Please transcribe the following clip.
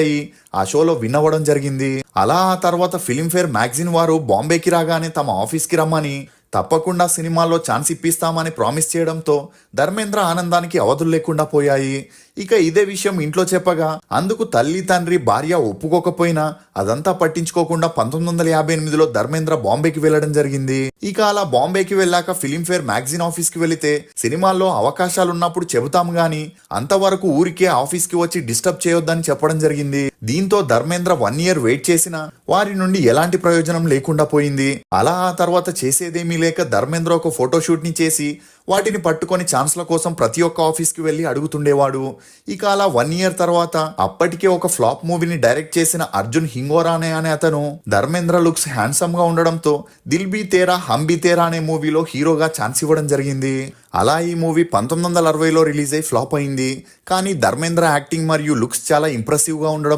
అయ్యి ఆ షోలో విన్ అవ్వడం జరిగింది. అలా ఆ తర్వాత ఫిలింఫేర్ మ్యాగజైన్ వారు బాంబేకి రాగానే తమ ఆఫీస్కి రమ్మని తప్పకుండా సినిమాల్లో ఛాన్స్ ఇప్పిస్తామని ప్రామిస్ చేయడంతో ధర్మేంద్ర ఆనందానికి అవధులు లేకుండా పోయాయి. ఇక ఇదే విషయం ఇంట్లో చెప్పగా అందుకు తల్లి తండ్రి భార్య ఒప్పుకోకపోయినా అదంతా పట్టించుకోకుండా 1958లో ధర్మేంద్ర బాంబేకి వెళ్లడం జరిగింది. ఇక అలా బాంబేకి వెళ్ళాక ఫిలింఫేర్ మ్యాగజైన్ ఆఫీస్కి వెళితే సినిమాల్లో అవకాశాలున్నప్పుడు చెబుతాం గాని అంతవరకు ఊరికే ఆఫీస్కి వచ్చి డిస్టర్బ్ చేయొద్దని చెప్పడం జరిగింది. దీంతో ధర్మేంద్ర 1 year వెయిట్ చేసినా వారి నుండి ఎలాంటి ప్రయోజనం లేకుండా పోయింది. అలా ఆ తర్వాత చేసేదేమీ లేక ధర్మేంద్ర ఒక ఫోటోషూట్ ని చేసి వాటిని పట్టుకొని ఛాన్స్ల కోసం ప్రతి ఒక్క ఆఫీస్కి వెళ్లి అడుగుతుండేవాడు. ఇక అలా 1 year తర్వాత అప్పటికే ఒక ఫ్లాప్ మూవీని డైరెక్ట్ చేసిన అర్జున్ హింగోరానే అనే అతను ధర్మేంద్ర లుక్స్ హ్యాండ్సమ్ గా ఉండడంతో Dil be Tera hum be తేరా అనే మూవీలో హీరోగా ఛాన్స్ ఇవ్వడం జరిగింది. అలా ఈ మూవీ 1960లో రిలీజ్ అయి ఫ్లాప్ అయింది. కానీ ధర్మేంద్ర యాక్టింగ్ మరియు లుక్స్ చాలా ఇంప్రెసివ్ గా ఉండడం